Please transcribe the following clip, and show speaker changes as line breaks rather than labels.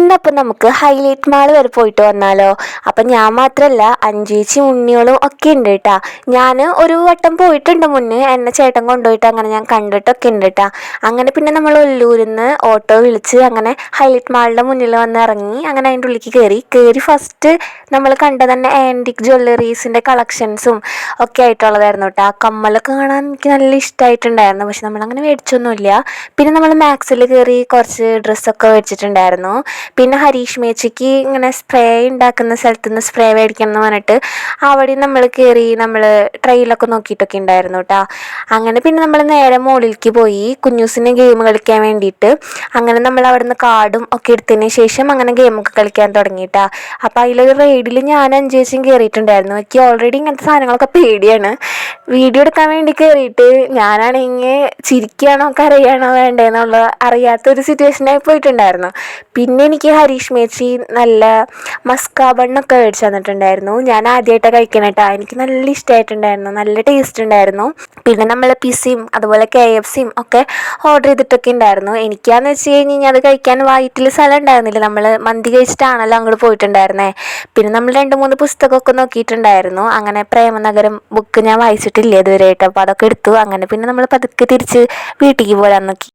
ഇന്നപ്പം നമുക്ക് highlight mall വരെ പോയിട്ട് വന്നാലോ? അപ്പം ഞാൻ മാത്രമല്ല അഞ്ചേച്ചി ഉണ്ണിയോളും ഒക്കെ ഉണ്ട് കേട്ടാ. ഞാൻ ഒരു വട്ടം പോയിട്ടുണ്ട് മുന്നേ, എന്നെ ചേട്ടൻ കൊണ്ടുപോയിട്ട് അങ്ങനെ ഞാൻ കണ്ടിട്ടൊക്കെ ഉണ്ട് കേട്ടാ. അങ്ങനെ പിന്നെ നമ്മൾ ഒല്ലൂരിൽ നിന്ന് ഓട്ടോ വിളിച്ച് അങ്ങനെ ഹൈലൈറ്റ് മാളിൻ്റെ മുന്നിൽ വന്ന് ഇറങ്ങി. അങ്ങനെ അതിൻ്റെ ഉള്ളിലേക്ക് കയറി ഫസ്റ്റ് നമ്മൾ കണ്ട തന്നെ ആൻറ്റിക് ജ്വല്ലറീസിൻ്റെ കളക്ഷൻസും ഒക്കെ ആയിട്ടുള്ളതായിരുന്നു കേട്ടോ. ആ കമ്മലൊക്കെ കാണാൻ എനിക്ക് നല്ല ഇഷ്ടമായിട്ടുണ്ടായിരുന്നു. പക്ഷെ നമ്മളങ്ങനെ മേടിച്ചൊന്നുമില്ല. പിന്നെ നമ്മൾ മാക്സിൽ കയറി കുറച്ച് ഡ്രസ്സൊക്കെ മേടിച്ചിട്ടുണ്ടായിരുന്നു. പിന്നെ ഹരീഷ് മേച്ചിക്ക് ഇങ്ങനെ സ്പ്രേ ഉണ്ടാക്കുന്ന സ്ഥലത്ത് നിന്ന് സ്പ്രേ മേടിക്കണം എന്ന് പറഞ്ഞിട്ട് അവിടെ നമ്മൾ കയറി നമ്മൾ ട്രെയിലൊക്കെ നോക്കിയിട്ടൊക്കെ ഉണ്ടായിരുന്നു കേട്ടോ. അങ്ങനെ പിന്നെ നമ്മൾ നേരെ മുകളിലേക്ക് പോയി കുഞ്ഞൂസിന് ഗെയിം കളിക്കാൻ വേണ്ടിയിട്ട്. അങ്ങനെ നമ്മൾ അവിടെ നിന്ന് കാർഡും ഒക്കെ എടുത്തതിന് ശേഷം അങ്ങനെ ഗെയിമൊക്കെ കളിക്കാൻ തുടങ്ങിയിട്ടാ. അപ്പോൾ അതിലൊരു റൈഡിൽ ഞാൻ അഞ്ചേച്ചും കയറിയിട്ടുണ്ടായിരുന്നു. എനിക്ക് ഓൾറെഡി ഇങ്ങനത്തെ സാധനങ്ങളൊക്കെ പേടിയാണ്. വീഡിയോ എടുക്കാൻ വേണ്ടി കയറിയിട്ട് ഞാനാണെങ്കിൽ ചിരിക്കുകയാണോ കരയുകയാണോ വേണ്ടതെന്നുള്ള അറിയാത്തൊരു സിറ്റുവേഷനായി പോയിട്ടുണ്ടായിരുന്നു. പിന്നെ എനിക്ക് ഹരീഷ് മേച്ചി നല്ല മസ്കാ ബണ്ണൊക്കെ മേടിച്ച് തന്നിട്ടുണ്ടായിരുന്നു. ഞാൻ ആദ്യമായിട്ടാണ് കഴിക്കണേട്ടാ. എനിക്ക് നല്ല ഇഷ്ടമായിട്ടുണ്ടായിരുന്നു, നല്ല ടേസ്റ്റ് ഉണ്ടായിരുന്നു. പിന്നെ നമ്മൾ പിസയും അതുപോലെ KFCയും ഒക്കെ ഓർഡർ ചെയ്തിട്ടൊക്കെ ഉണ്ടായിരുന്നു. എനിക്കാന്ന് വെച്ച് കഴിഞ്ഞാൽ അത് കഴിക്കാൻ വയറ്റിൽ സ്ഥലം ഉണ്ടായിരുന്നില്ല. നമ്മൾ മന്തി കഴിച്ചിട്ടാണല്ലോ അങ്ങോട്ട് പോയിട്ടുണ്ടായിരുന്നേ. പിന്നെ നമ്മൾ 2-3 പുസ്തകമൊക്കെ നോക്കിയിട്ടുണ്ടായിരുന്നു. അങ്ങനെ പ്രേമനഗരം ബുക്ക് ഞാൻ വായിച്ചിട്ടില്ല ഇതുവരെയായിട്ട്. അപ്പോൾ അതൊക്കെ എടുത്തു. അങ്ങനെ പിന്നെ നമ്മൾ പതുക്കെ തിരിച്ച് വീട്ടിലേക്ക് പോരാൻ നോക്കി.